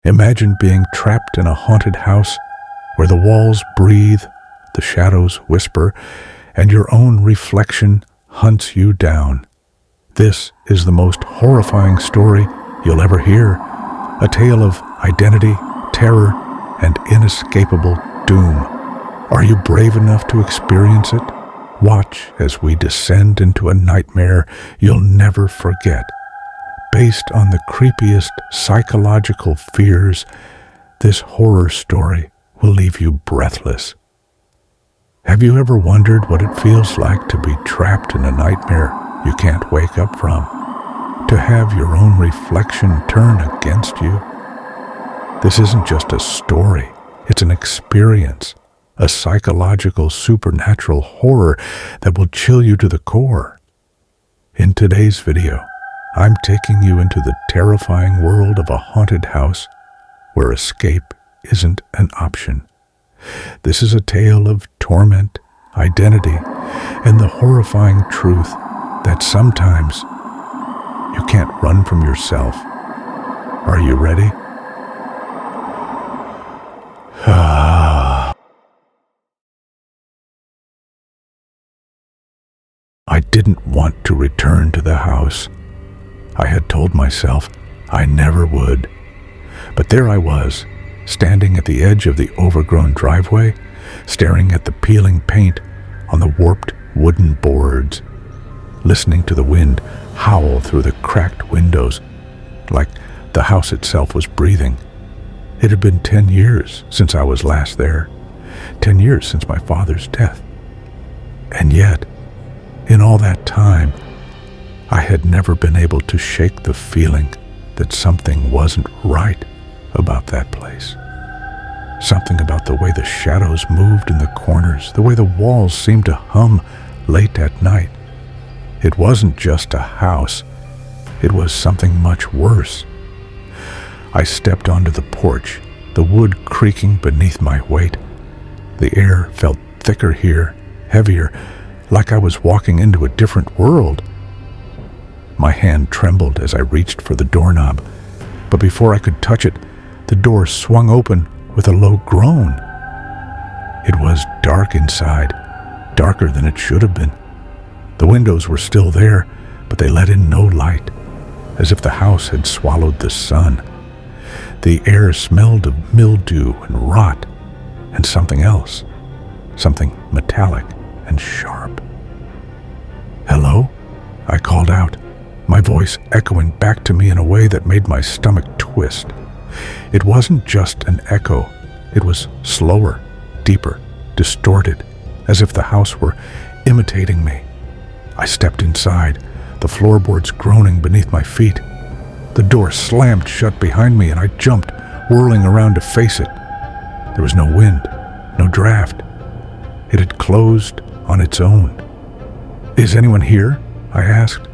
Imagine being trapped in a haunted house where the walls breathe, the shadows whisper, and your own reflection hunts you down. This is the most horrifying story you'll ever hear, a tale of identity, terror, and inescapable doom. Are you brave enough to experience it? Watch as we descend into a nightmare you'll never forget. Based on the creepiest psychological fears, this horror story will leave you breathless. Have you ever wondered what it feels like to be trapped in a nightmare you can't wake up from? To have your own reflection turn against you? This isn't just a story, it's an experience, a psychological supernatural horror that will chill you to the core. In today's video, I'm taking you into the terrifying world of a haunted house where escape isn't an option. This is a tale of torment, identity, and the horrifying truth that sometimes you can't run from yourself. Are you ready? I didn't want to return to the house. I had told myself I never would. But there I was, standing at the edge of the overgrown driveway, staring at the peeling paint on the warped wooden boards, listening to the wind howl through the cracked windows, like the house itself was breathing. It had been 10 years since I was last there, 10 years since my father's death. And yet, in all that time, I had never been able to shake the feeling that something wasn't right about that place. Something about the way the shadows moved in the corners, the way the walls seemed to hum late at night. It wasn't just a house, it was something much worse. I stepped onto the porch, the wood creaking beneath my weight. The air felt thicker here, heavier, like I was walking into a different world. My hand trembled as I reached for the doorknob, but before I could touch it, the door swung open with a low groan. It was dark inside, darker than it should have been. The windows were still there, but they let in no light, as if the house had swallowed the sun. The air smelled of mildew and rot, and something else, something metallic and sharp. "Hello?" I called out, my voice echoing back to me in a way that made my stomach twist. It wasn't just an echo, it was slower, deeper, distorted, as if the house were imitating me. I stepped inside, the floorboards groaning beneath my feet. The door slammed shut behind me and I jumped, whirling around to face it. There was no wind, no draft. It had closed on its own. "Is anyone here?" I asked,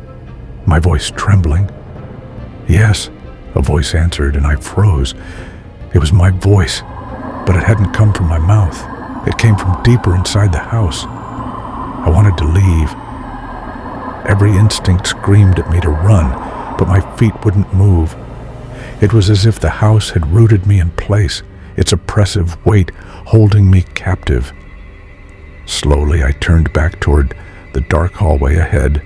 my voice trembling. "Yes," a voice answered, and I froze. It was my voice, but it hadn't come from my mouth. It came from deeper inside the house. I wanted to leave. Every instinct screamed at me to run, but my feet wouldn't move. It was as if the house had rooted me in place, its oppressive weight holding me captive. Slowly, I turned back toward the dark hallway ahead.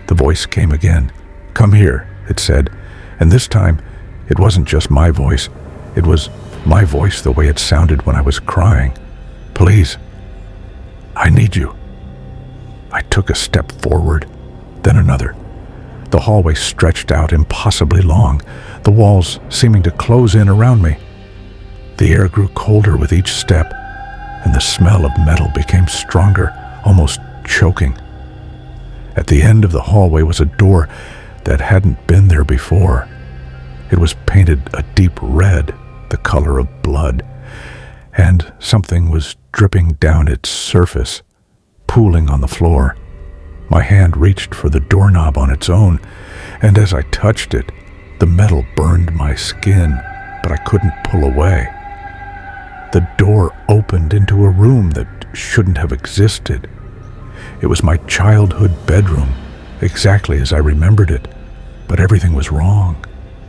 The voice came again. "Come here," it said, and this time, it wasn't just my voice. It was my voice the way it sounded when I was crying. "Please, I need you." I took a step forward, then another. The hallway stretched out impossibly long, the walls seeming to close in around me. The air grew colder with each step, and the smell of metal became stronger, almost choking. At the end of the hallway was a door that hadn't been there before. It was painted a deep red, the color of blood, and something was dripping down its surface, pooling on the floor. My hand reached for the doorknob on its own, and as I touched it, the metal burned my skin, but I couldn't pull away. The door opened into a room that shouldn't have existed. It was my childhood bedroom, exactly as I remembered it, but everything was wrong.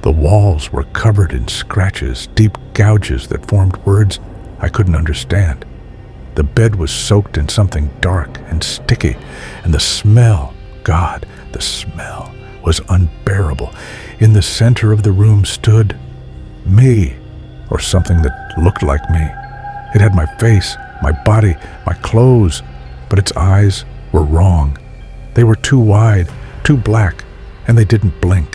The walls were covered in scratches, deep gouges that formed words I couldn't understand. The bed was soaked in something dark and sticky, and the smell, God, the smell was unbearable. In the center of the room stood me, or something that looked like me. It had my face, my body, my clothes, but its eyes were wrong. They were too wide, too black, and they didn't blink.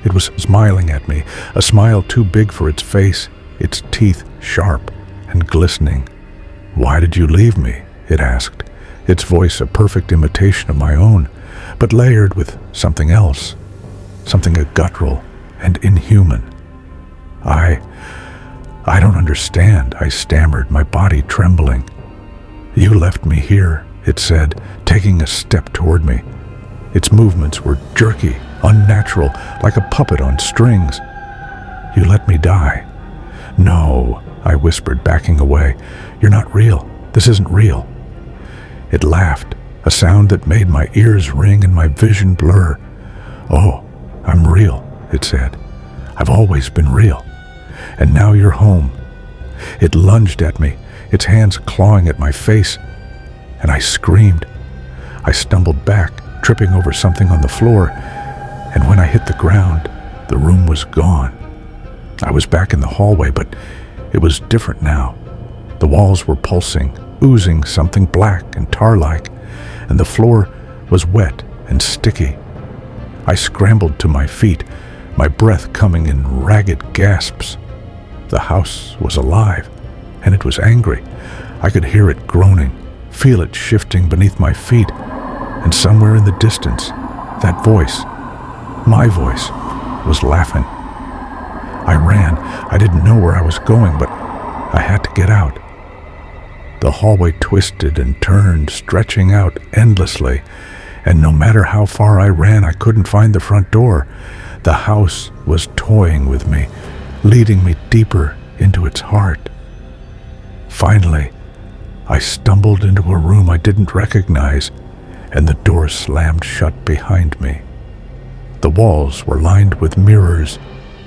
It was smiling at me, a smile too big for its face, its teeth sharp and glistening. "Why did you leave me?" it asked, its voice a perfect imitation of my own, but layered with something else, something guttural and inhuman. I don't understand," I stammered, my body trembling. "You left me here," it said, taking a step toward me. Its movements were jerky, unnatural, like a puppet on strings. "You let me die." "No," I whispered, backing away. "You're not real. This isn't real." It laughed, a sound that made my ears ring and my vision blur. "Oh, I'm real," it said. "I've always been real. And now you're home." It lunged at me, its hands clawing at my face, and I screamed. I stumbled back, tripping over something on the floor, and when I hit the ground, the room was gone. I was back in the hallway, but it was different now. The walls were pulsing, oozing something black and tar-like, and the floor was wet and sticky. I scrambled to my feet, my breath coming in ragged gasps. The house was alive, and it was angry. I could hear it groaning, feel it shifting beneath my feet, and somewhere in the distance, that voice, my voice, was laughing. I ran. I didn't know where I was going, but I had to get out. The hallway twisted and turned, stretching out endlessly, and no matter how far I ran, I couldn't find the front door. The house was toying with me, leading me deeper into its heart. Finally, I stumbled into a room I didn't recognize, and the door slammed shut behind me. The walls were lined with mirrors,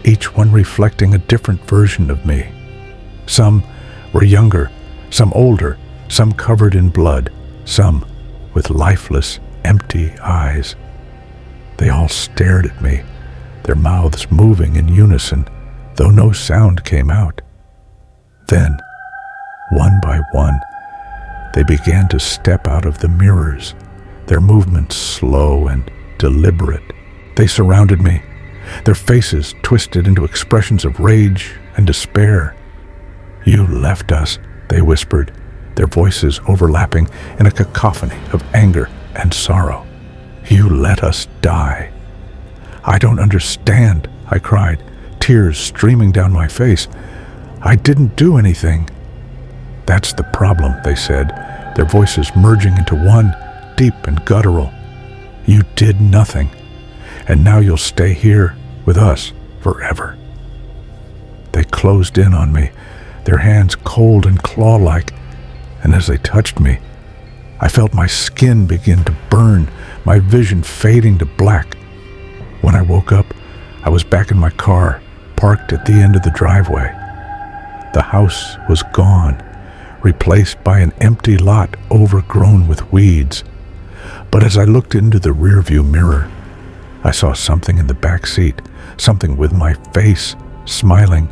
each one reflecting a different version of me. Some were younger, some older, some covered in blood, some with lifeless, empty eyes. They all stared at me, their mouths moving in unison, though no sound came out. Then, one by one, they began to step out of the mirrors, their movements slow and deliberate. They surrounded me, their faces twisted into expressions of rage and despair. "You left us," they whispered, their voices overlapping in a cacophony of anger and sorrow. "You let us die." "I don't understand," I cried, tears streaming down my face. "I didn't do anything." "That's the problem," they said, their voices merging into one, deep and guttural. "You did nothing, and now you'll stay here with us forever." They closed in on me, their hands cold and claw-like, and as they touched me, I felt my skin begin to burn, my vision fading to black. When I woke up, I was back in my car, parked at the end of the driveway. The house was gone, replaced by an empty lot overgrown with weeds. But as I looked into the rearview mirror, I saw something in the back seat, something with my face, smiling,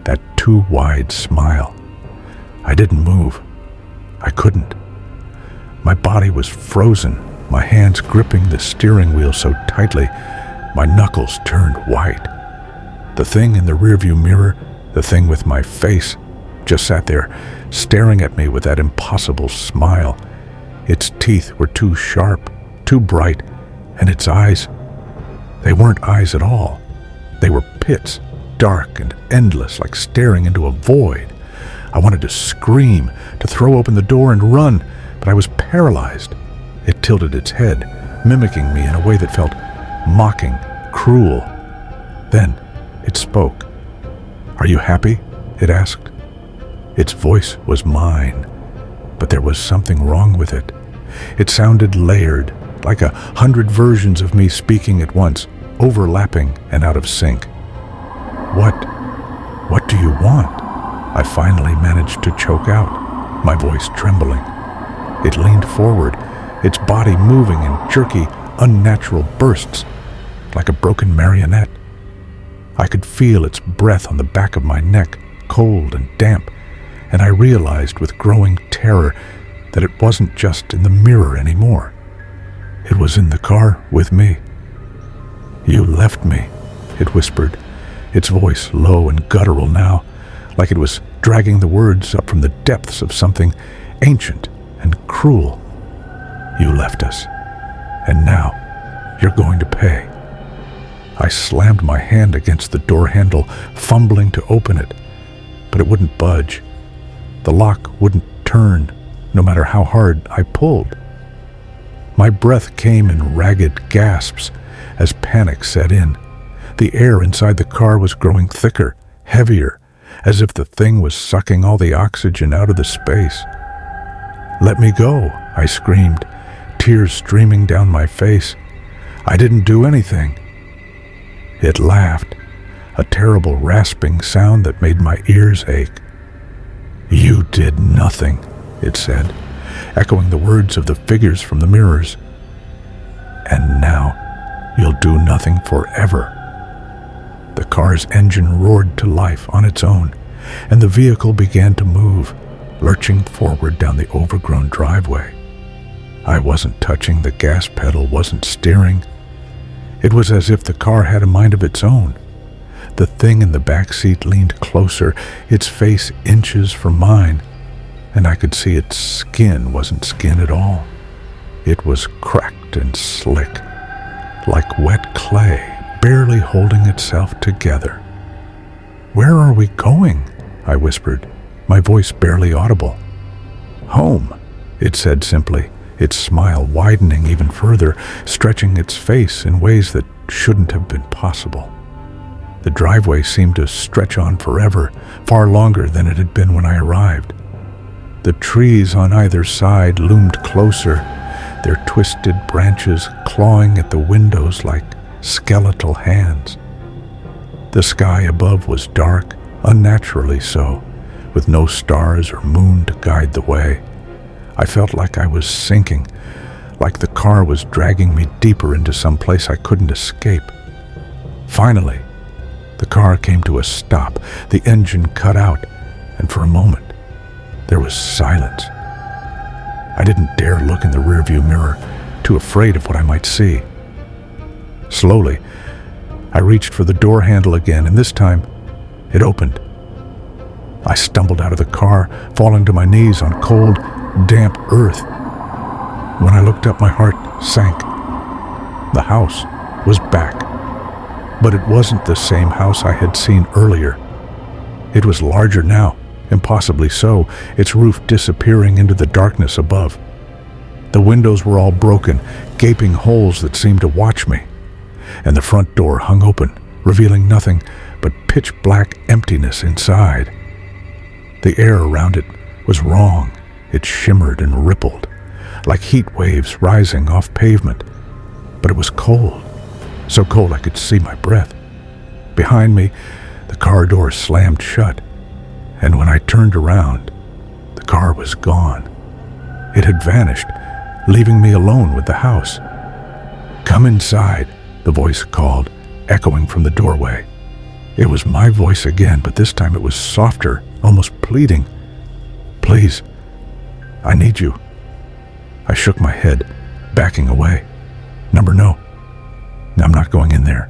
that too wide smile. I didn't move. I couldn't. My body was frozen, my hands gripping the steering wheel so tightly, my knuckles turned white. The thing in the rearview mirror, the thing with my face, just sat there, staring at me with that impossible smile. Its teeth were too sharp, too bright, and its eyes, they weren't eyes at all. They were pits, dark and endless, like staring into a void. I wanted to scream, to throw open the door and run, but I was paralyzed. It tilted its head, mimicking me in a way that felt mocking, cruel. Then it spoke. "Are you happy?" it asked. Its voice was mine, but there was something wrong with it. It sounded layered, like 100 versions of me speaking at once, overlapping and out of sync. What do you want?" I finally managed to choke out, my voice trembling. It leaned forward, its body moving in jerky, unnatural bursts, like a broken marionette. I could feel its breath on the back of my neck, cold and damp, and I realized with growing terror that it wasn't just in the mirror anymore. It was in the car with me. "You left me," it whispered, its voice low and guttural now, like it was dragging the words up from the depths of something ancient and cruel. "You left us, and now you're going to pay." I slammed my hand against the door handle, fumbling to open it, but it wouldn't budge. The lock wouldn't turn, no matter how hard I pulled. My breath came in ragged gasps as panic set in. The air inside the car was growing thicker, heavier, as if the thing was sucking all the oxygen out of the space. "Let me go," I screamed, tears streaming down my face. "I didn't do anything." It laughed, a terrible rasping sound that made my ears ache. "You did nothing," it said, echoing the words of the figures from the mirrors. "And now you'll do nothing forever." The car's engine roared to life on its own, and the vehicle began to move, lurching forward down the overgrown driveway. I wasn't touching the gas pedal, wasn't steering. It was as if the car had a mind of its own. The thing in the back seat leaned closer, its face inches from mine, and I could see its skin wasn't skin at all. It was cracked and slick, like wet clay, barely holding itself together. "Where are we going?" I whispered, my voice barely audible. "Home," it said simply, its smile widening even further, stretching its face in ways that shouldn't have been possible. The driveway seemed to stretch on forever, far longer than it had been when I arrived. The trees on either side loomed closer, their twisted branches clawing at the windows like skeletal hands. The sky above was dark, unnaturally so, with no stars or moon to guide the way. I felt like I was sinking, like the car was dragging me deeper into some place I couldn't escape. Finally, the car came to a stop, the engine cut out, and for a moment, there was silence. I didn't dare look in the rearview mirror, too afraid of what I might see. Slowly, I reached for the door handle again, and this time, it opened. I stumbled out of the car, falling to my knees on cold, damp earth. When I looked up, my heart sank. The house was back, but it wasn't the same house I had seen earlier. It was larger now, impossibly so, its roof disappearing into the darkness above. The windows were all broken, gaping holes that seemed to watch me, and the front door hung open, revealing nothing but pitch-black emptiness inside. The air around it was wrong. It shimmered and rippled, like heat waves rising off pavement. But it was cold, so cold I could see my breath. Behind me, the car door slammed shut, and when I turned around, the car was gone. It had vanished, leaving me alone with the house. "Come inside," the voice called, echoing from the doorway. It was my voice again, but this time it was softer, almost pleading. "Please, I need you." I shook my head, backing away. No, I'm not going in there.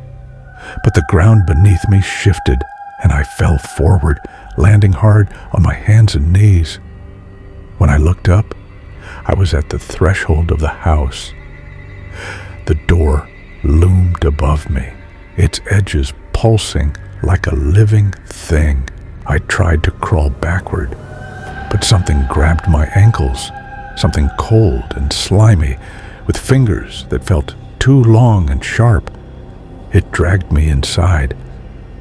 But the ground beneath me shifted, and I fell forward, landing hard on my hands and knees. When I looked up, I was at the threshold of the house. The door loomed above me, its edges pulsing like a living thing. I tried to crawl backward, but something grabbed my ankles, something cold and slimy, with fingers that felt too long and sharp. It dragged me inside.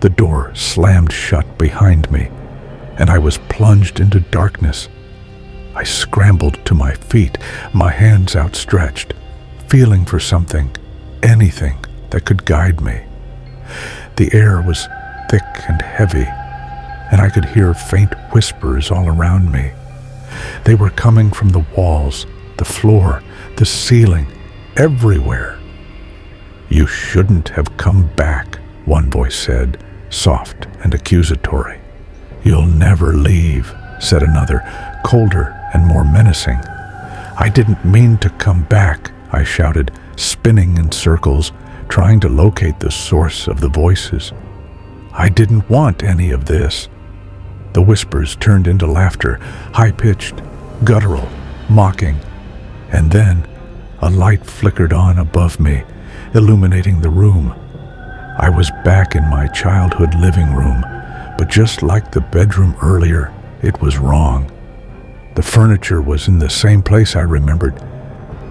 The door slammed shut behind me, and I was plunged into darkness. I scrambled to my feet, my hands outstretched, feeling for something, anything that could guide me. The air was thick and heavy, and I could hear faint whispers all around me. They were coming from the walls, the floor, the ceiling, everywhere. "You shouldn't have come back," one voice said, soft and accusatory. "You'll never leave," said another, colder and more menacing. "I didn't mean to come back," I shouted, spinning in circles, trying to locate the source of the voices. "I didn't want any of this." The whispers turned into laughter, high-pitched, guttural, mocking, and then a light flickered on above me, illuminating the room. I was back in my childhood living room, but just like the bedroom earlier, it was wrong. The furniture was in the same place I remembered,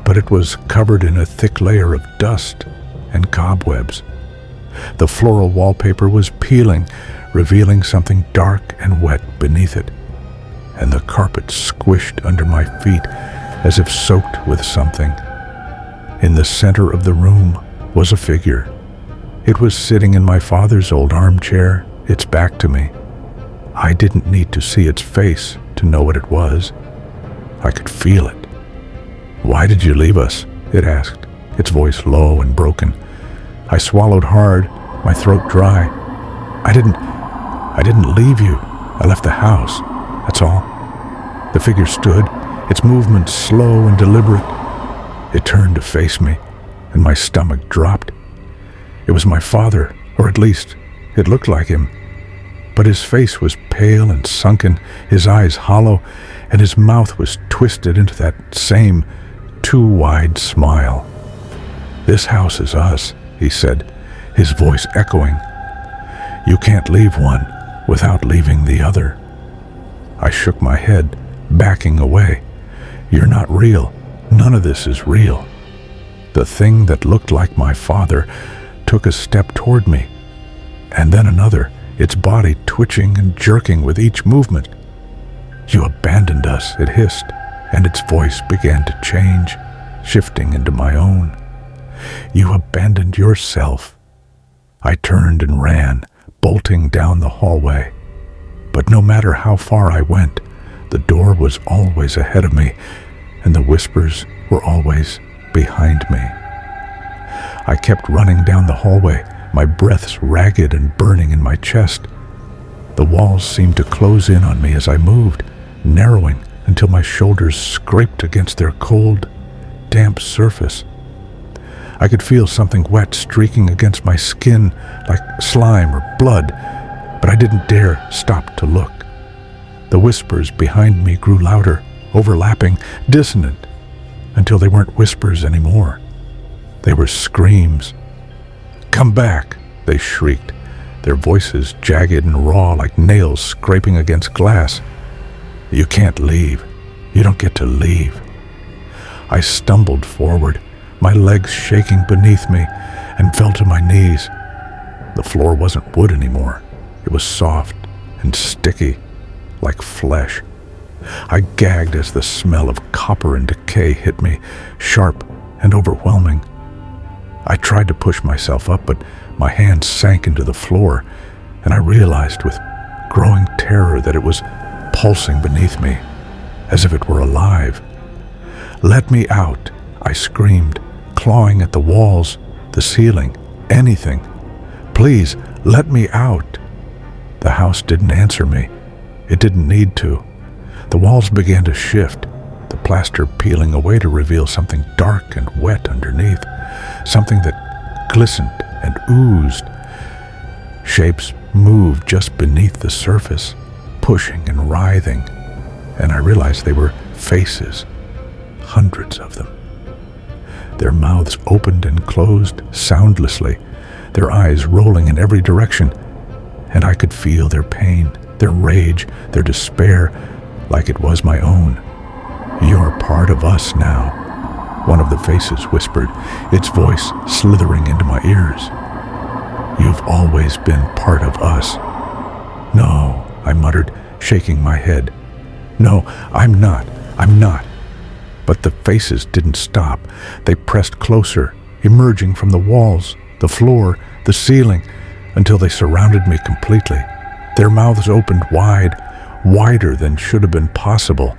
but it was covered in a thick layer of dust and cobwebs. The floral wallpaper was peeling, revealing something dark and wet beneath it, and the carpet squished under my feet as if soaked with something. In the center of the room was a figure. It was sitting in my father's old armchair, its back to me. I didn't need to see its face to know what it was. I could feel it. "Why did you leave us?" it asked, its voice low and broken. I swallowed hard, my throat dry. I didn't leave you. I left the house. That's all." The figure stood, its movements slow and deliberate. It turned to face me, and my stomach dropped. It was my father, or at least it looked like him. But his face was pale and sunken, his eyes hollow, and his mouth was twisted into that same too wide smile. "This house is us," he said, his voice echoing. "You can't leave one without leaving the other." I shook my head, backing away. "You're not real. None of this is real." The thing that looked like my father took a step toward me, and then another, its body twitching and jerking with each movement. "You abandoned us," it hissed, and its voice began to change, shifting into my own. "You abandoned yourself." I turned and ran, bolting down the hallway. But no matter how far I went, the door was always ahead of me, and the whispers were always behind me. I kept running down the hallway, my breaths ragged and burning in my chest. The walls seemed to close in on me as I moved, narrowing until my shoulders scraped against their cold, damp surface. I could feel something wet streaking against my skin like slime or blood, but I didn't dare stop to look. The whispers behind me grew louder, overlapping, dissonant, until they weren't whispers anymore. They were screams. "Come back," they shrieked, their voices jagged and raw like nails scraping against glass. "You can't leave. You don't get to leave." I stumbled forward, my legs shaking beneath me, and fell to my knees. The floor wasn't wood anymore. It was soft and sticky, like flesh. I gagged as the smell of copper and decay hit me, sharp and overwhelming. I tried to push myself up, but my hands sank into the floor, and I realized with growing terror that it was pulsing beneath me, as if it were alive. "Let me out," I screamed, clawing at the walls, the ceiling, anything. "Please, let me out." The house didn't answer me. It didn't need to. The walls began to shift, the plaster peeling away to reveal something dark and wet underneath, something that glistened and oozed. Shapes moved just beneath the surface, pushing and writhing, and I realized they were faces, hundreds of them. Their mouths opened and closed soundlessly, their eyes rolling in every direction, and I could feel their pain, their rage, their despair, like it was my own. "You're part of us now," one of the faces whispered, its voice slithering into my ears. "You've always been part of us." "No," I muttered, shaking my head. "No, I'm not. But the faces didn't stop. They pressed closer, emerging from the walls, the floor, the ceiling, until they surrounded me completely. Their mouths opened wide, wider than should have been possible,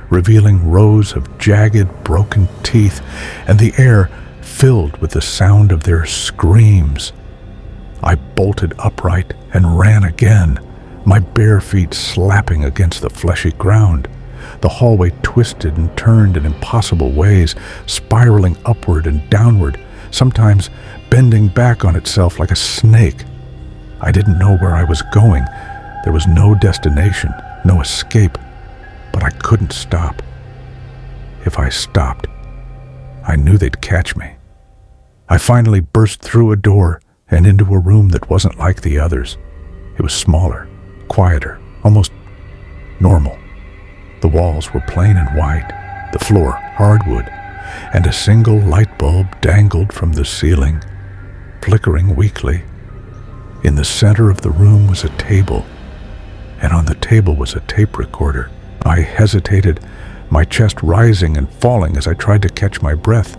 revealing rows of jagged, broken teeth, and the air filled with the sound of their screams. I bolted upright and ran again, my bare feet slapping against the fleshy ground. The hallway twisted and turned in impossible ways, spiraling upward and downward, sometimes bending back on itself like a snake. I didn't know where I was going. There was no destination, no escape, but I couldn't stop. If I stopped, I knew they'd catch me. I finally burst through a door and into a room that wasn't like the others. It was smaller, quieter, almost normal. The walls were plain and white, the floor hardwood, and a single light bulb dangled from the ceiling, flickering weakly. In the center of the room was a table, and on the table was a tape recorder. I hesitated, my chest rising and falling as I tried to catch my breath.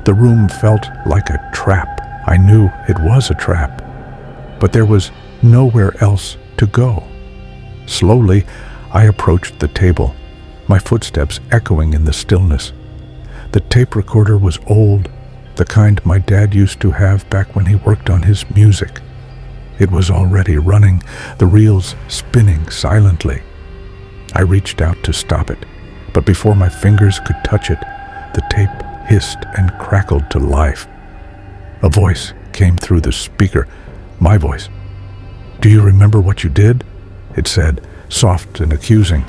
The room felt like a trap. I knew it was a trap, but there was nowhere else to go. Slowly, I approached the table, my footsteps echoing in the stillness. The tape recorder was old, the kind my dad used to have back when he worked on his music. It was already running, the reels spinning silently. I reached out to stop it, but before my fingers could touch it, the tape hissed and crackled to life. A voice came through the speaker, my voice. "Do you remember what you did?" it said, soft and accusing.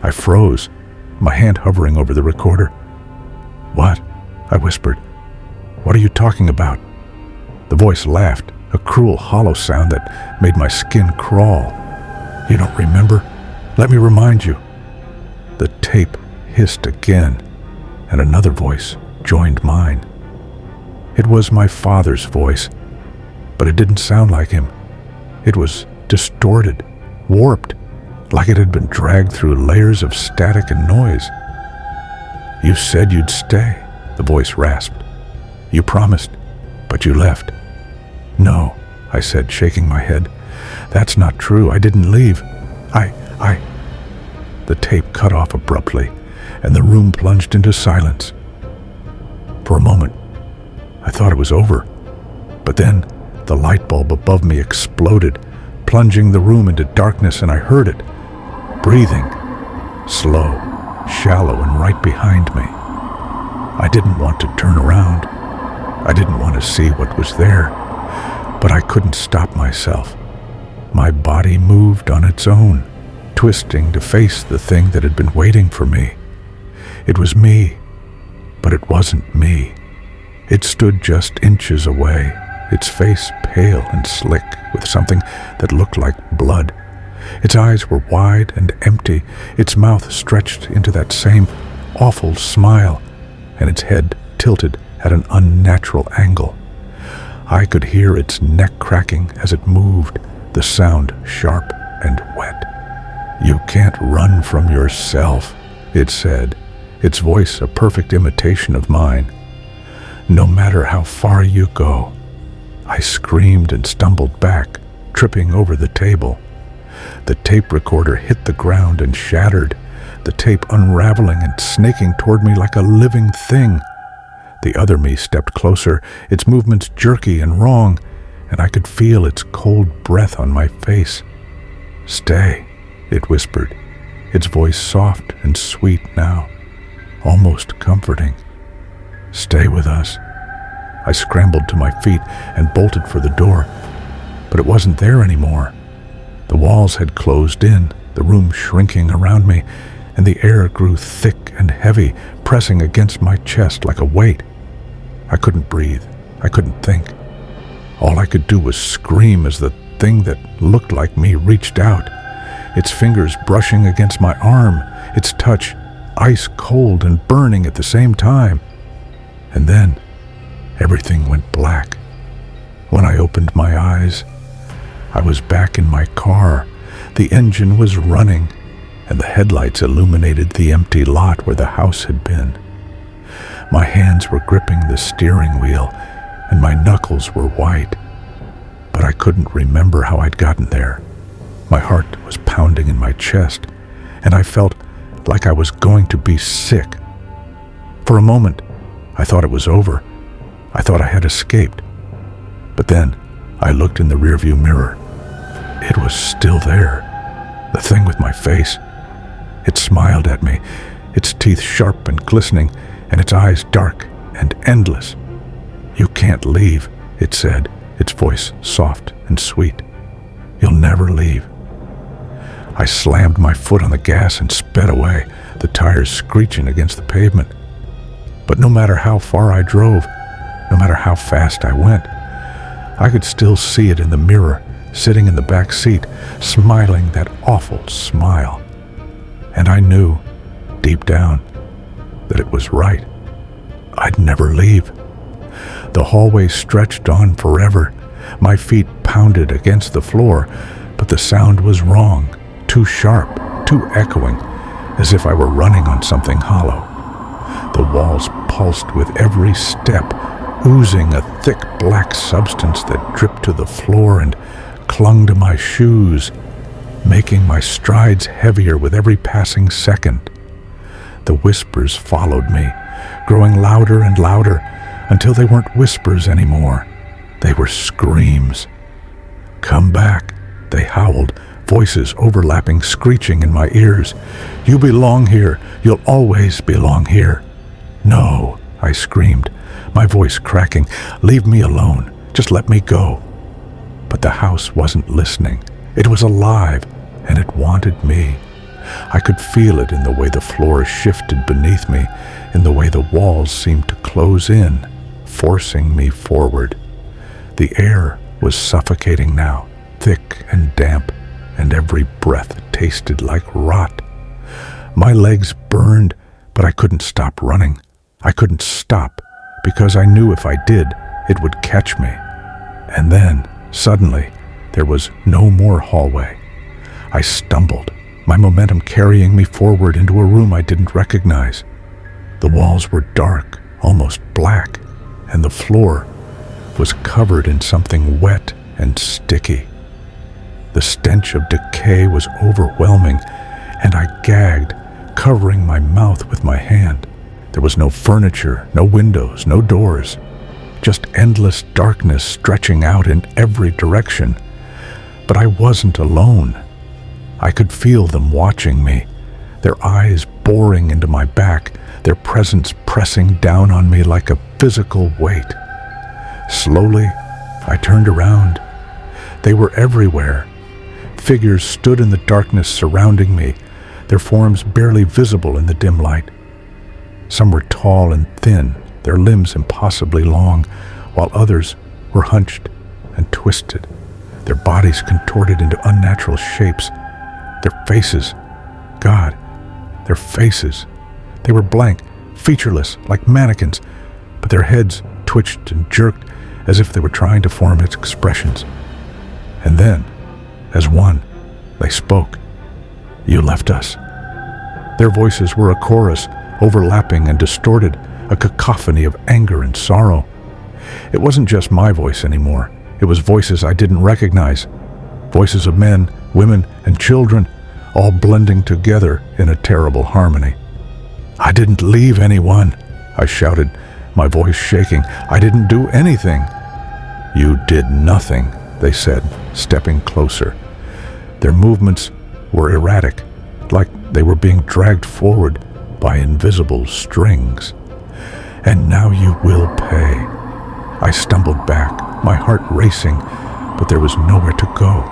I froze, my hand hovering over the recorder. "What?" I whispered. "What are you talking about?" The voice laughed, a cruel, hollow sound that made my skin crawl. "You don't remember? Let me remind you." The tape hissed again, and another voice joined mine. It was my father's voice, but it didn't sound like him. It was distorted, warped, like it had been dragged through layers of static and noise. "You said you'd stay," the voice rasped. "You promised, but you left." "No," I said, shaking my head. "That's not true. I didn't leave. I... The tape cut off abruptly, and the room plunged into silence. For a moment, I thought it was over, but then the light bulb above me exploded, plunging the room into darkness, and I heard it, breathing, slow, shallow, and right behind me. I didn't want to turn around. I didn't want to see what was there, but I couldn't stop myself. My body moved on its own, twisting to face the thing that had been waiting for me. It was me, but it wasn't me. It stood just inches away, its face pale and slick with something that looked like blood. Its eyes were wide and empty, its mouth stretched into that same awful smile, and its head tilted at an unnatural angle. I could hear its neck cracking as it moved, the sound sharp and wet. "You can't run from yourself," it said, its voice a perfect imitation of mine. "No matter how far you go." I screamed and stumbled back, tripping over the table. The tape recorder hit the ground and shattered, the tape unraveling and snaking toward me like a living thing. The other me stepped closer, its movements jerky and wrong, and I could feel its cold breath on my face. "Stay," it whispered, its voice soft and sweet now, almost comforting. "Stay with us." I scrambled to my feet and bolted for the door, but it wasn't there anymore. The walls had closed in, the room shrinking around me, and the air grew thick and heavy, pressing against my chest like a weight. I couldn't breathe. I couldn't think. All I could do was scream as the thing that looked like me reached out, its fingers brushing against my arm, its touch ice cold and burning at the same time. And then everything went black. When I opened my eyes, I was back in my car. The engine was running, and the headlights illuminated the empty lot where the house had been. My hands were gripping the steering wheel, and my knuckles were white. But I couldn't remember how I'd gotten there. My heart was pounding in my chest, and I felt like I was going to be sick. For a moment, I thought it was over. I thought I had escaped. But then, I looked in the rearview mirror. It was still there. The thing with my face. It smiled at me, its teeth sharp and glistening, and its eyes dark and endless. "You can't leave," it said, its voice soft and sweet. "You'll never leave." I slammed my foot on the gas and sped away, the tires screeching against the pavement. But no matter how far I drove, no matter how fast I went, I could still see it in the mirror, sitting in the back seat, smiling that awful smile. And I knew, deep down, that it was right. I'd never leave. The hallway stretched on forever. My feet pounded against the floor, but the sound was wrong, too sharp, too echoing, as if I were running on something hollow. The walls pulsed with every step, oozing a thick black substance that dripped to the floor and clung to my shoes, making my strides heavier with every passing second. The whispers followed me, growing louder and louder until they weren't whispers anymore. They were screams. "Come back," they howled, voices overlapping, screeching in my ears. "You belong here. You'll always belong here." "No," I screamed, my voice cracking. "Leave me alone. Just let me go." But the house wasn't listening. It was alive, and it wanted me. I could feel it in the way the floor shifted beneath me, in the way the walls seemed to close in, forcing me forward. The air was suffocating now, thick and damp, and every breath tasted like rot. My legs burned, but I couldn't stop running. I couldn't stop, because I knew if I did, it would catch me. And then, suddenly, there was no more hallway. I stumbled, my momentum carrying me forward into a room I didn't recognize. The walls were dark, almost black, and the floor was covered in something wet and sticky. The stench of decay was overwhelming, and I gagged, covering my mouth with my hand. There was no furniture, no windows, no doors, just endless darkness stretching out in every direction. But I wasn't alone. I could feel them watching me, their eyes boring into my back, their presence pressing down on me like a physical weight. Slowly, I turned around. They were everywhere. Figures stood in the darkness surrounding me, their forms barely visible in the dim light. Some were tall and thin, their limbs impossibly long, while others were hunched and twisted, their bodies contorted into unnatural shapes. Their faces, God, their faces. They were blank, featureless, like mannequins, but their heads twitched and jerked as if they were trying to form its expressions. And then, as one, they spoke. "You left us." Their voices were a chorus, overlapping and distorted, a cacophony of anger and sorrow. It wasn't just my voice anymore. It was voices I didn't recognize. Voices of men, women, and children, all blending together in a terrible harmony. "I didn't leave anyone," I shouted, my voice shaking. "I didn't do anything." "You did nothing," they said, stepping closer. Their movements were erratic, like they were being dragged forward by invisible strings. "And now you will pay." I stumbled back, my heart racing, but there was nowhere to go.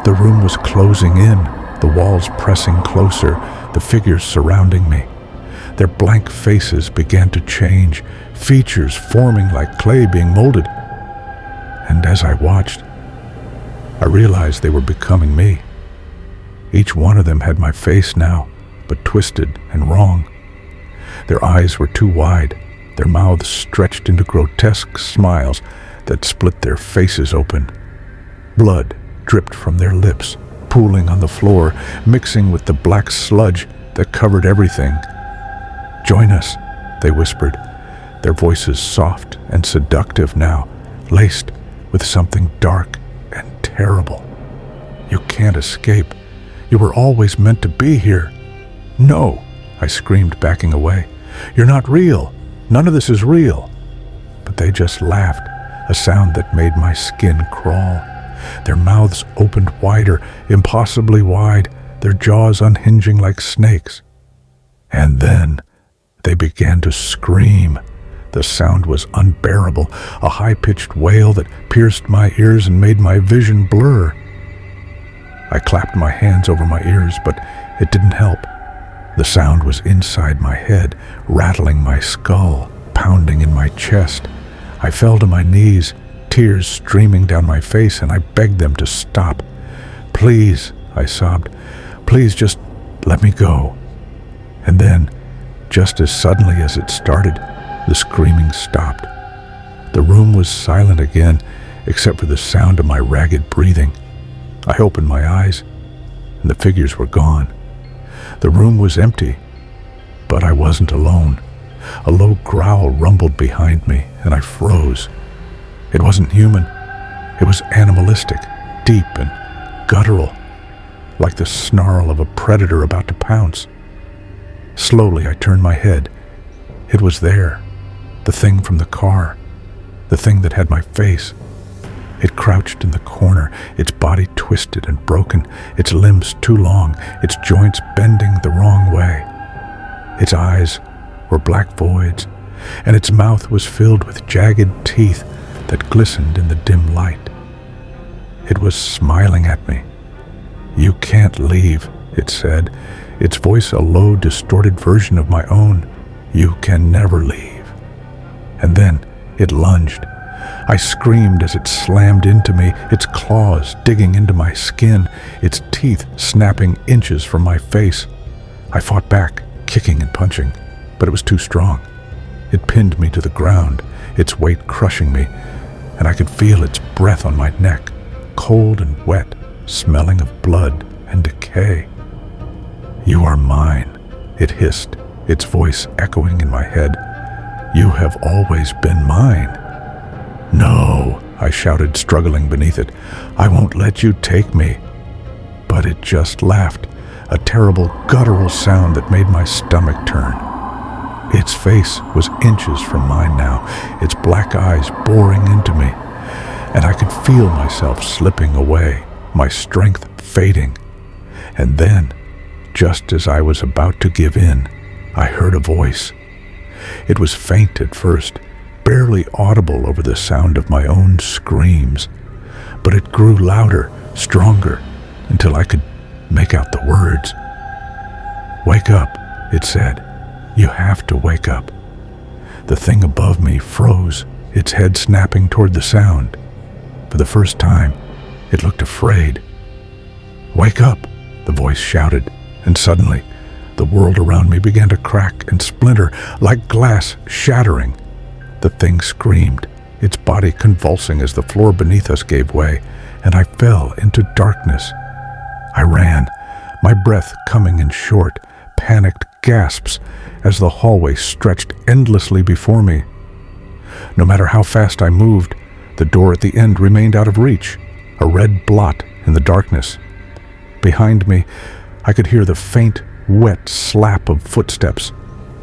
The room was closing in, the walls pressing closer, the figures surrounding me. Their blank faces began to change, features forming like clay being molded. And as I watched, I realized they were becoming me. Each one of them had my face now, but twisted and wrong. Their eyes were too wide, their mouths stretched into grotesque smiles that split their faces open. Blood dripped from their lips, pooling on the floor, mixing with the black sludge that covered everything. "Join us," they whispered, their voices soft and seductive now, laced with something dark terrible. You can't escape. You were always meant to be here. No, I screamed, backing away. You're not real. None of this is real. But they just laughed, a sound that made my skin crawl. Their mouths opened wider, impossibly wide, their jaws unhinging like snakes. And then they began to scream. The sound was unbearable, a high-pitched wail that pierced my ears and made my vision blur. I clapped my hands over my ears, but it didn't help. The sound was inside my head, rattling my skull, pounding in my chest. I fell to my knees, tears streaming down my face, and I begged them to stop. Please, I sobbed, please just let me go. And then, just as suddenly as it started, the screaming stopped. The room was silent again, except for the sound of my ragged breathing. I opened my eyes, and the figures were gone. The room was empty, but I wasn't alone. A low growl rumbled behind me, and I froze. It wasn't human. It was animalistic, deep and guttural, like the snarl of a predator about to pounce. Slowly, I turned my head. It was there, the thing from the car, the thing that had my face. It crouched in the corner, its body twisted and broken, its limbs too long, its joints bending the wrong way. Its eyes were black voids, and its mouth was filled with jagged teeth that glistened in the dim light. It was smiling at me. "You can't leave," it said, its voice a low, distorted version of my own. "You can never leave." And then it lunged. I screamed as it slammed into me, its claws digging into my skin, its teeth snapping inches from my face. I fought back, kicking and punching, but it was too strong. It pinned me to the ground, its weight crushing me, and I could feel its breath on my neck, cold and wet, smelling of blood and decay. "You are mine," it hissed, its voice echoing in my head. "You have always been mine." "No," I shouted, struggling beneath it. "I won't let you take me." But it just laughed, a terrible guttural sound that made my stomach turn. Its face was inches from mine now, its black eyes boring into me, and I could feel myself slipping away, my strength fading. And then, just as I was about to give in, I heard a voice. It was faint at first, barely audible over the sound of my own screams, but it grew louder, stronger, until I could make out the words. "Wake up," it said. "You have to wake up." The thing above me froze, its head snapping toward the sound. For the first time, it looked afraid. "Wake up," the voice shouted, and suddenly, the world around me began to crack and splinter, like glass shattering. The thing screamed, its body convulsing as the floor beneath us gave way, and I fell into darkness. I ran, my breath coming in short, panicked gasps as the hallway stretched endlessly before me. No matter how fast I moved, the door at the end remained out of reach, a red blot in the darkness. Behind me, I could hear the faint, wet slap of footsteps,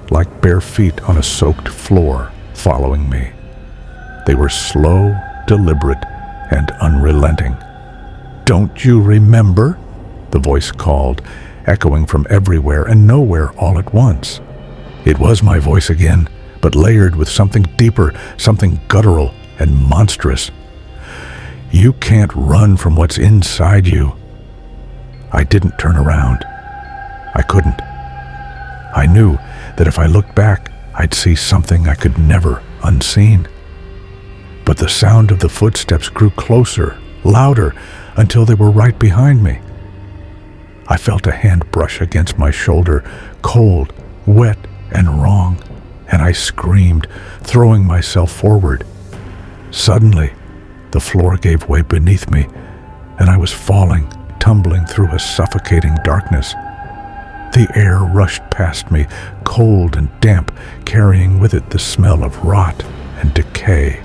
like bare feet on a soaked floor, following me. They were slow, deliberate, and unrelenting. "Don't you remember?" the voice called, echoing from everywhere and nowhere all at once. It was my voice again, but layered with something deeper, something guttural and monstrous. "You can't run from what's inside you." I didn't turn around. I couldn't. I knew that if I looked back, I'd see something I could never unseen. But the sound of the footsteps grew closer, louder, until they were right behind me. I felt a hand brush against my shoulder, cold, wet, and wrong, and I screamed, throwing myself forward. Suddenly, the floor gave way beneath me, and I was falling, tumbling through a suffocating darkness. The air rushed past me, cold and damp, carrying with it the smell of rot and decay.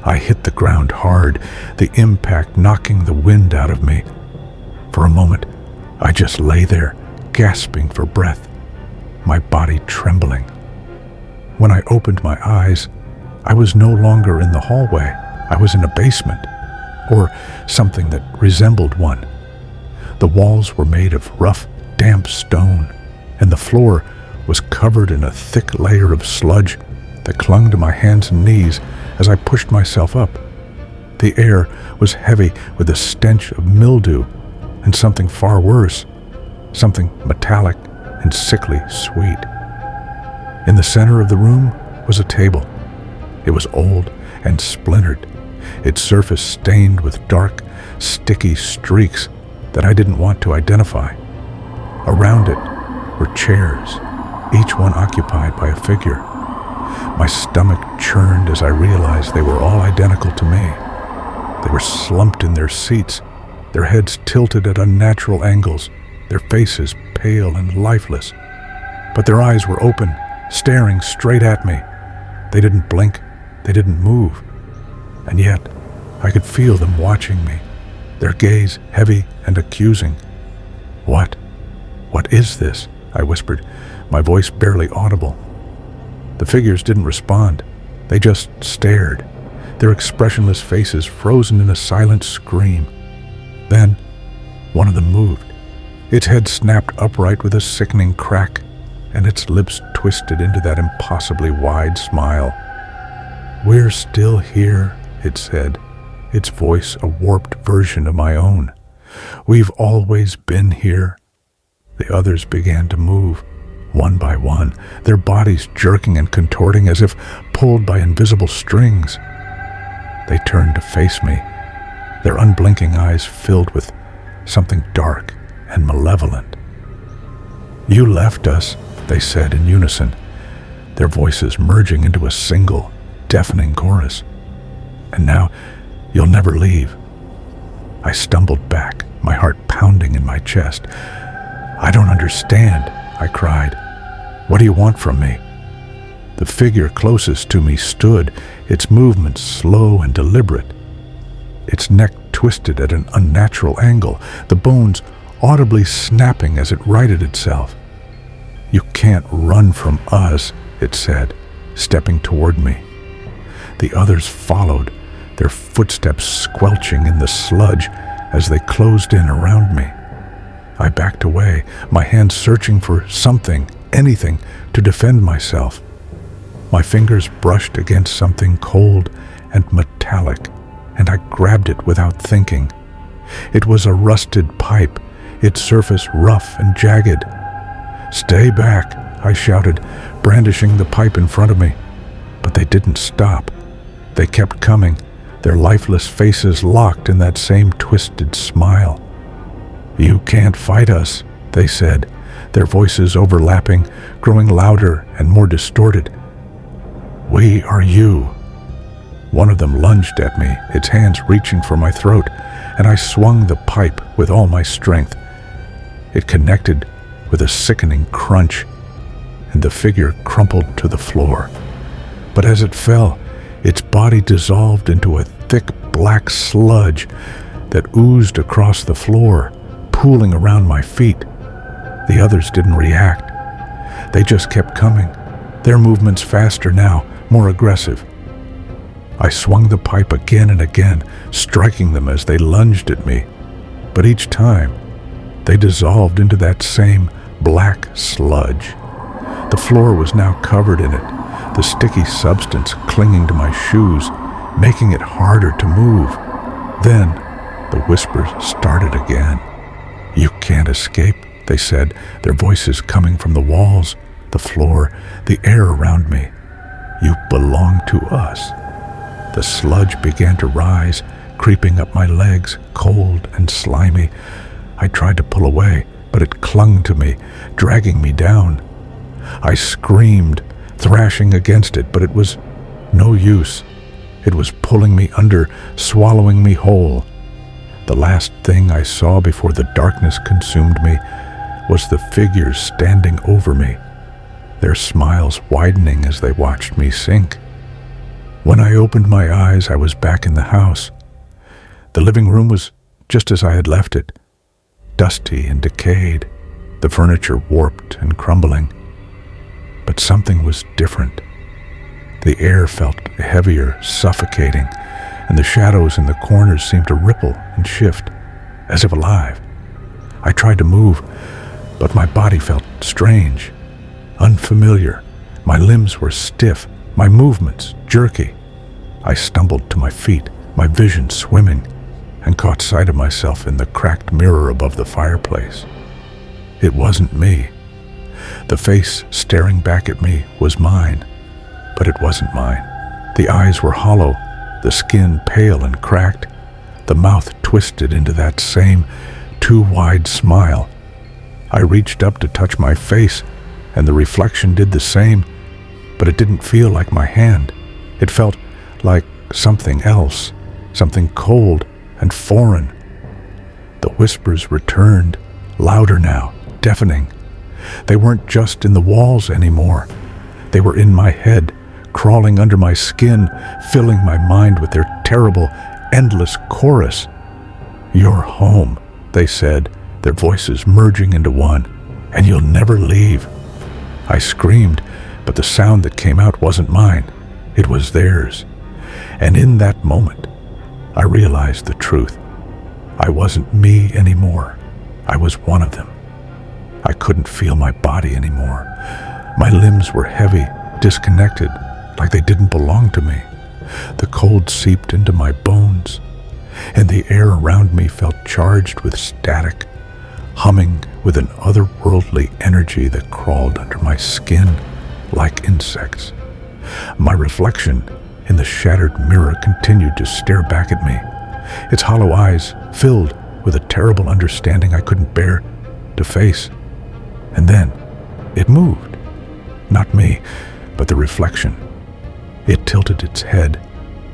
I hit the ground hard, the impact knocking the wind out of me. For a moment, I just lay there, gasping for breath, my body trembling. When I opened my eyes, I was no longer in the hallway. I was in a basement, or something that resembled one. The walls were made of rough, damp stone, and the floor was covered in a thick layer of sludge that clung to my hands and knees as I pushed myself up. The air was heavy with the stench of mildew and something far worse, something metallic and sickly sweet. In the center of the room was a table. It was old and splintered, its surface stained with dark, sticky streaks that I didn't want to identify. Around it were chairs, each one occupied by a figure. My stomach churned as I realized they were all identical to me. They were slumped in their seats, their heads tilted at unnatural angles, their faces pale and lifeless. But their eyes were open, staring straight at me. They didn't blink, they didn't move. And yet, I could feel them watching me, their gaze heavy and accusing. What is this?" I whispered, my voice barely audible. The figures didn't respond. They just stared, their expressionless faces frozen in a silent scream. Then, one of them moved. Its head snapped upright with a sickening crack, and its lips twisted into that impossibly wide smile. "We're still here," it said, its voice a warped version of my own. "We've always been here." The others began to move, one by one, their bodies jerking and contorting as if pulled by invisible strings. They turned to face me, their unblinking eyes filled with something dark and malevolent. "You left us," they said in unison, their voices merging into a single, deafening chorus. "And now you'll never leave." I stumbled back, my heart pounding in my chest. "I don't understand," I cried. "What do you want from me?" The figure closest to me stood, its movements slow and deliberate. Its neck twisted at an unnatural angle, the bones audibly snapping as it righted itself. "You can't run from us," it said, stepping toward me. The others followed, their footsteps squelching in the sludge as they closed in around me. I backed away, my hands searching for something, anything, to defend myself. My fingers brushed against something cold and metallic, and I grabbed it without thinking. It was a rusted pipe, its surface rough and jagged. "Stay back," I shouted, brandishing the pipe in front of me. But they didn't stop. They kept coming, their lifeless faces locked in that same twisted smile. "You can't fight us," they said, their voices overlapping, growing louder and more distorted. "We are you." One of them lunged at me, its hands reaching for my throat, and I swung the pipe with all my strength. It connected with a sickening crunch, and the figure crumpled to the floor. But as it fell, its body dissolved into a thick black sludge that oozed across the floor, pooling around my feet. The others didn't react. They just kept coming, their movements faster now, more aggressive. I swung the pipe again and again, striking them as they lunged at me. But each time, they dissolved into that same black sludge. The floor was now covered in it, the sticky substance clinging to my shoes, making it harder to move. Then, the whispers started again. "You can't escape," they said, their voices coming from the walls, the floor, the air around me. "You belong to us." The sludge began to rise, creeping up my legs, cold and slimy. I tried to pull away, but it clung to me, dragging me down. I screamed, thrashing against it, but it was no use. It was pulling me under, swallowing me whole. The last thing I saw before the darkness consumed me was the figures standing over me, their smiles widening as they watched me sink. When I opened my eyes, I was back in the house. living room was just as I had left it, dusty and decayed, the furniture warped and crumbling. But something was different. The air felt heavier, suffocating, and the shadows in the corners seemed to ripple and shift, as if alive. I tried to move, but my body felt strange, unfamiliar. My limbs were stiff, my movements jerky. I stumbled to my feet, my vision swimming, and caught sight of myself in the cracked mirror above the fireplace. It wasn't me. The face staring back at me was mine, but it wasn't mine. The eyes were hollow, the skin pale and cracked, the mouth twisted into that same too wide smile. I reached up to touch my face, and the reflection did the same, but it didn't feel like my hand. It felt like something else, something cold and foreign. The whispers returned, louder now, deafening. They weren't just in the walls anymore. They were in my head, crawling under my skin, filling my mind with their terrible, endless chorus. "You're home," they said, their voices merging into one, "and you'll never leave." I screamed, but the sound that came out wasn't mine. It was theirs. And in that moment, I realized the truth. I wasn't me anymore. I was one of them. I couldn't feel my body anymore. My limbs were heavy, disconnected, like they didn't belong to me. The cold seeped into my bones, and the air around me felt charged with static, humming with an otherworldly energy that crawled under my skin like insects. My reflection in the shattered mirror continued to stare back at me, its hollow eyes filled with a terrible understanding I couldn't bear to face. And then it moved. Not me, but the reflection. It tilted its head,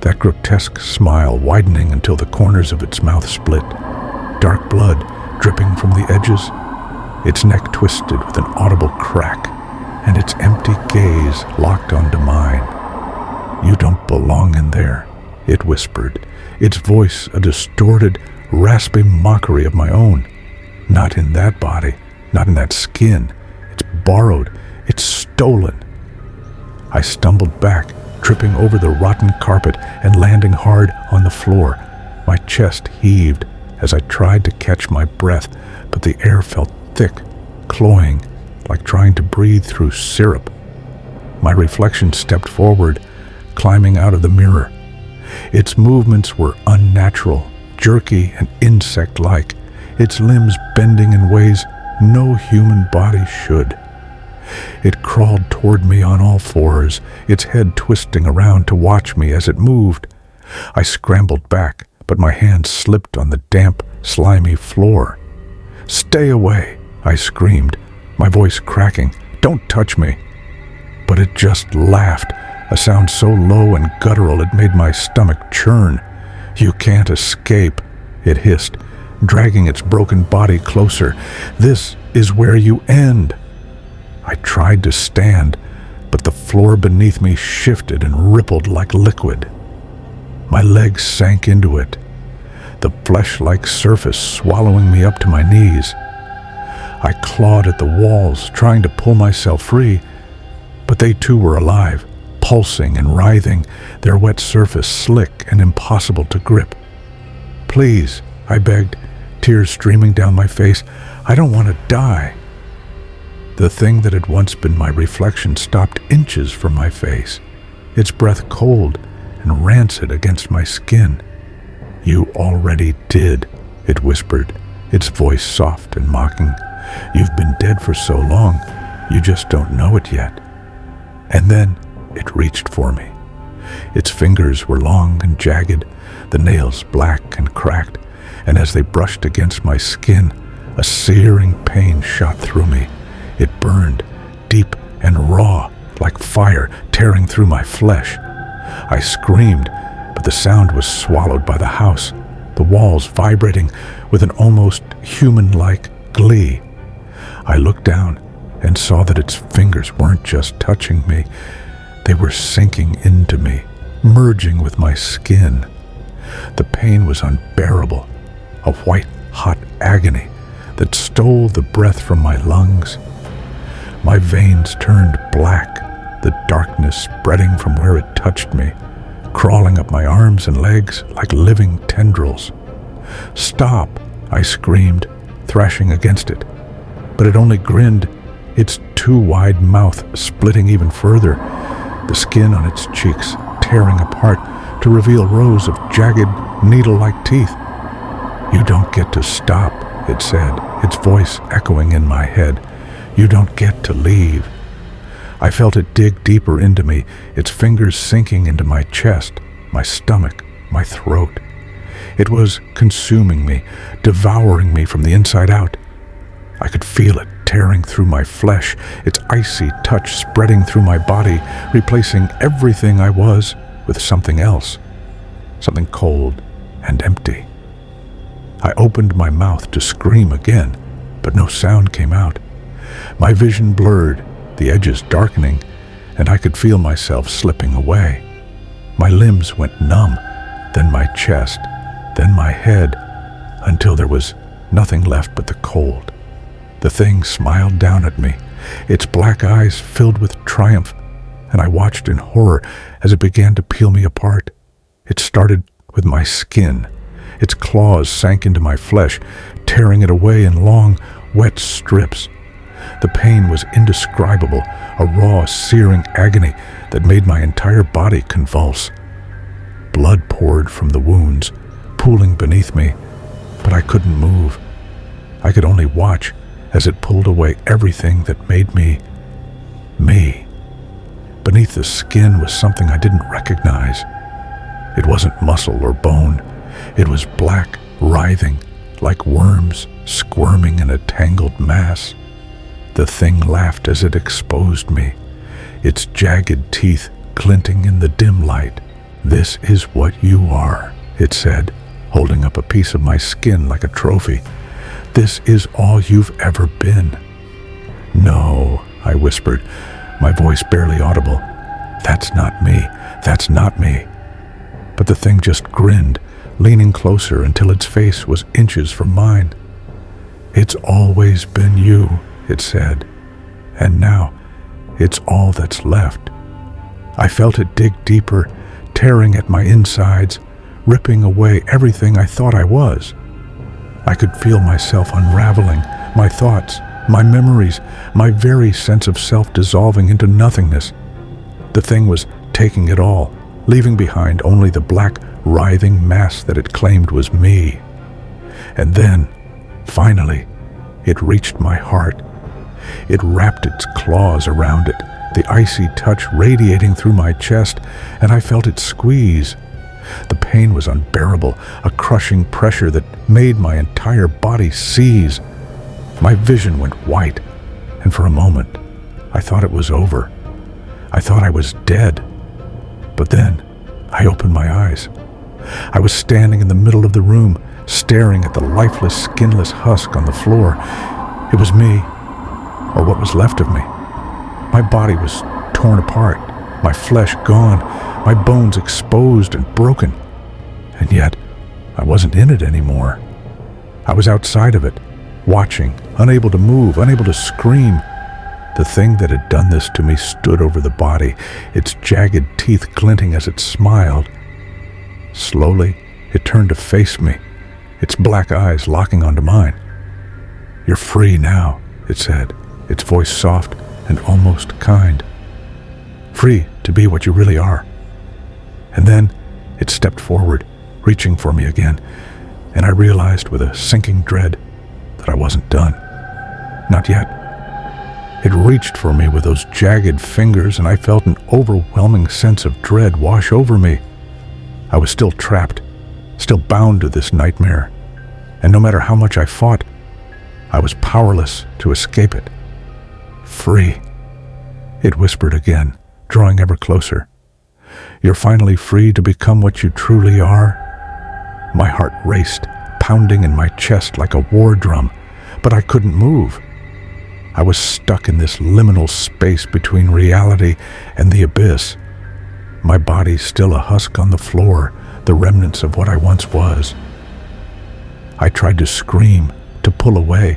that grotesque smile widening until the corners of its mouth split, dark blood dripping from the edges. Its neck twisted with an audible crack, and its empty gaze locked onto mine. "You don't belong in there," it whispered, its voice a distorted, rasping mockery of my own. "Not in that body, not in that skin. It's borrowed, it's stolen." I stumbled back, tripping over the rotten carpet and landing hard on the floor. My chest heaved as I tried to catch my breath, but the air felt thick, cloying, like trying to breathe through syrup. My reflection stepped forward, climbing out of the mirror. Its movements were unnatural, jerky and insect-like, its limbs bending in ways no human body should. It crawled toward me on all fours, its head twisting around to watch me as it moved. I scrambled back, but my hands slipped on the damp, slimy floor. "Stay away," I screamed, my voice cracking. "Don't touch me." But it just laughed, a sound so low and guttural it made my stomach churn. "You can't escape," it hissed, dragging its broken body closer. "This is where you end." I tried to stand, but the floor beneath me shifted and rippled like liquid. My legs sank into it, the flesh-like surface swallowing me up to my knees. I clawed at the walls, trying to pull myself free, but they too were alive, pulsing and writhing, their wet surface slick and impossible to grip. "Please," I begged, tears streaming down my face, "I don't want to die." The thing that had once been my reflection stopped inches from my face, its breath cold and rancid against my skin. "You already did," it whispered, its voice soft and mocking. "You've been dead for so long, you just don't know it yet." And then it reached for me. Its fingers were long and jagged, the nails black and cracked, and as they brushed against my skin, a searing pain shot through me. It burned, deep and raw, like fire tearing through my flesh. I screamed, but the sound was swallowed by the house, the walls vibrating with an almost human-like glee. I looked down and saw that its fingers weren't just touching me, they were sinking into me, merging with my skin. The pain was unbearable, a white-hot agony that stole the breath from my lungs. My veins turned black, the darkness spreading from where it touched me, crawling up my arms and legs like living tendrils. "Stop!" I screamed, thrashing against it. But it only grinned, its too wide mouth splitting even further, the skin on its cheeks tearing apart to reveal rows of jagged, needle-like teeth. "You don't get to stop," it said, its voice echoing in my head. "You don't get to leave." I felt it dig deeper into me, its fingers sinking into my chest, my stomach, my throat. It was consuming me, devouring me from the inside out. I could feel it tearing through my flesh, its icy touch spreading through my body, replacing everything I was with something else, something cold and empty. I opened my mouth to scream again, but no sound came out. My vision blurred, the edges darkening, and I could feel myself slipping away. My limbs went numb, then my chest, then my head, until there was nothing left but the cold. The thing smiled down at me, its black eyes filled with triumph, and I watched in horror as it began to peel me apart. It started with my skin. Its claws sank into my flesh, tearing it away in long, wet strips. The pain was indescribable, a raw, searing agony that made my entire body convulse. Blood poured from the wounds, pooling beneath me, but I couldn't move. I could only watch as it pulled away everything that made me, me. Beneath the skin was something I didn't recognize. It wasn't muscle or bone. It was black, writhing, like worms squirming in a tangled mass. The thing laughed as it exposed me, its jagged teeth glinting in the dim light. "This is what you are," it said, holding up a piece of my skin like a trophy. "This is all you've ever been." "No," I whispered, my voice barely audible. "That's not me. That's not me." But the thing just grinned, leaning closer until its face was inches from mine. "It's always been you," it said, "and now it's all that's left." I felt it dig deeper, tearing at my insides, ripping away everything I thought I was. I could feel myself unraveling, my thoughts, my memories, my very sense of self dissolving into nothingness. The thing was taking it all, leaving behind only the black, writhing mass that it claimed was me. And then, finally, it reached my heart. It wrapped its claws around it, the icy touch radiating through my chest, and I felt it squeeze. The pain was unbearable, a crushing pressure that made my entire body seize. My vision went white, and for a moment, I thought it was over. I thought I was dead. But then, I opened my eyes. I was standing in the middle of the room, staring at the lifeless, skinless husk on the floor. It was me, or what was left of me. My body was torn apart, my flesh gone, my bones exposed and broken. And yet, I wasn't in it anymore. I was outside of it, watching, unable to move, unable to scream. The thing that had done this to me stood over the body, its jagged teeth glinting as it smiled. Slowly, it turned to face me, its black eyes locking onto mine. "You're free now," it said, its voice soft and almost kind. "Free to be what you really are." And then it stepped forward, reaching for me again, and I realized with a sinking dread that I wasn't done. Not yet. It reached for me with those jagged fingers, and I felt an overwhelming sense of dread wash over me. I was still trapped, still bound to this nightmare, and no matter how much I fought, I was powerless to escape it. "Free," it whispered again, drawing ever closer. "You're finally free to become what you truly are." My heart raced, pounding in my chest like a war drum, but I couldn't move. I was stuck in this liminal space between reality and the abyss. My body still a husk on the floor, the remnants of what I once was. I tried to scream, to pull away,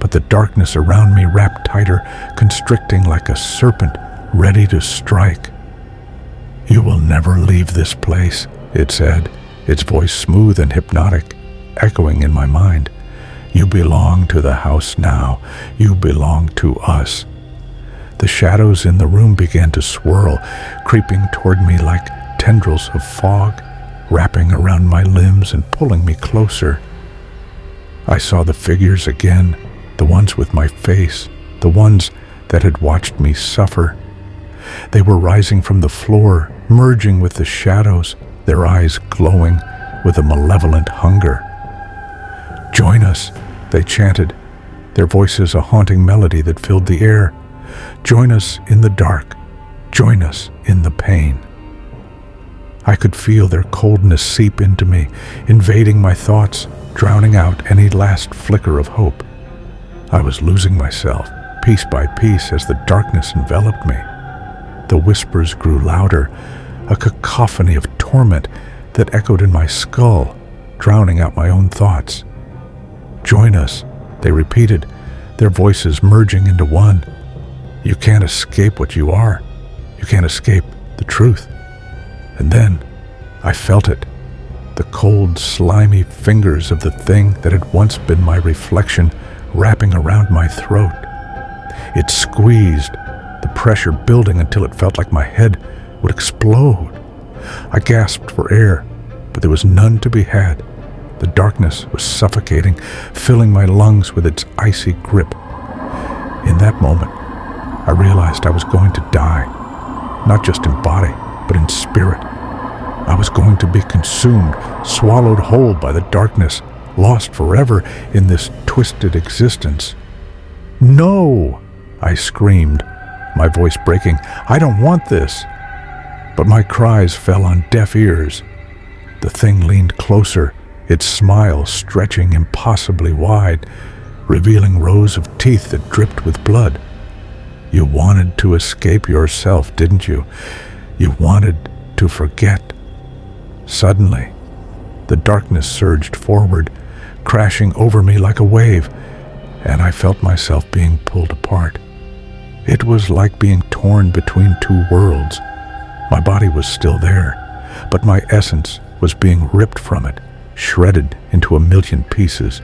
but the darkness around me wrapped tighter, constricting like a serpent ready to strike. "You will never leave this place," it said, its voice smooth and hypnotic, echoing in my mind. "You belong to the house now. You belong to us." The shadows in the room began to swirl, creeping toward me like tendrils of fog, wrapping around my limbs and pulling me closer. I saw the figures again, the ones with my face, the ones that had watched me suffer. They were rising from the floor, merging with the shadows, their eyes glowing with a malevolent hunger. "Join us," they chanted, their voices a haunting melody that filled the air. "Join us in the dark. Join us in the pain." I could feel their coldness seep into me, invading my thoughts, drowning out any last flicker of hope. I was losing myself, piece by piece, as the darkness enveloped me. The whispers grew louder, a cacophony of torment that echoed in my skull, drowning out my own thoughts. "Join us," they repeated, their voices merging into one. "You can't escape what you are. You can't escape the truth." And then I felt it, the cold, slimy fingers of the thing that had once been my reflection wrapping around my throat. It squeezed, the pressure building until it felt like my head would explode. I gasped for air, but there was none to be had. The darkness was suffocating, filling my lungs with its icy grip. In that moment, I realized I was going to die, not just in body, but in spirit. I was going to be consumed, swallowed whole by the darkness, lost forever in this twisted existence. "No!" I screamed, my voice breaking. "I don't want this!" But my cries fell on deaf ears. The thing leaned closer, its smile stretching impossibly wide, revealing rows of teeth that dripped with blood. "You wanted to escape yourself, didn't you? You wanted to forget." Suddenly, the darkness surged forward, crashing over me like a wave, and I felt myself being pulled apart. It was like being torn between two worlds. My body was still there, but my essence was being ripped from it, shredded into a million pieces.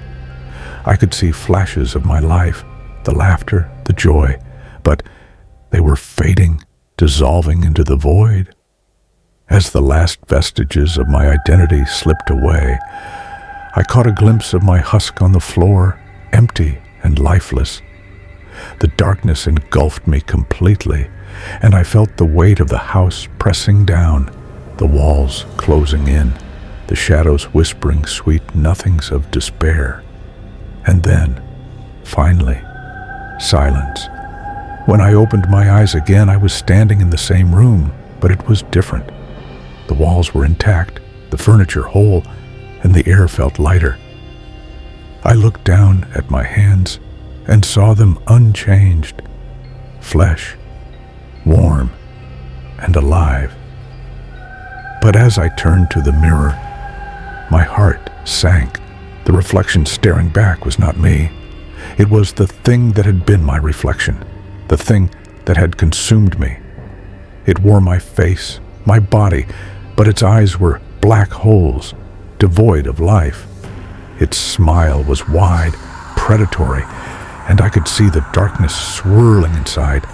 I could see flashes of my life, the laughter, the joy, but they were fading, dissolving into the void. As the last vestiges of my identity slipped away, I caught a glimpse of my husk on the floor, empty and lifeless. The darkness engulfed me completely, and I felt the weight of the house pressing down, the walls closing in, the shadows whispering sweet nothings of despair. And then, finally, silence. When I opened my eyes again, I was standing in the same room, but it was different. The walls were intact, the furniture whole, and the air felt lighter. I looked down at my hands and saw them unchanged, flesh, warm, and alive. But as I turned to the mirror, my heart sank. The reflection staring back was not me. It was the thing that had been my reflection, the thing that had consumed me. It wore my face, my body, but its eyes were black holes, devoid of life. Its smile was wide, predatory, and I could see the darkness swirling inside,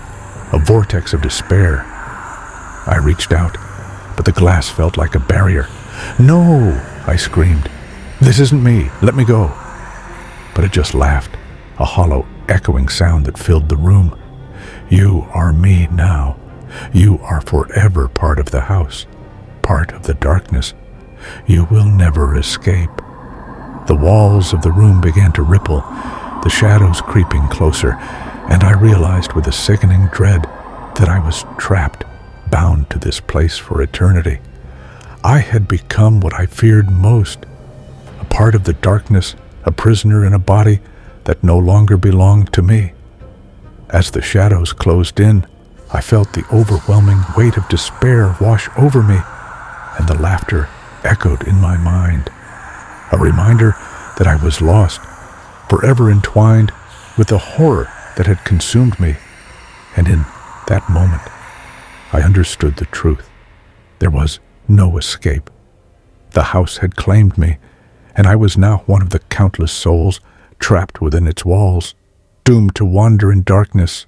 a vortex of despair. I reached out, but the glass felt like a barrier. "No!" I screamed. "This isn't me. Let me go." But it just laughed, a hollow, echoing sound that filled the room. "You are me now. You are forever part of the house, part of the darkness. You will never escape." The walls of the room began to ripple, the shadows creeping closer, and I realized with a sickening dread that I was trapped, bound to this place for eternity. I had become what I feared most, a part of the darkness, a prisoner in a body that no longer belonged to me. As the shadows closed in, I felt the overwhelming weight of despair wash over me, and the laughter echoed in my mind, a reminder that I was lost, forever entwined with the horror that had consumed me. And in that moment, I understood the truth. There was no escape. The house had claimed me, and I was now one of the countless souls trapped within its walls, doomed to wander in darkness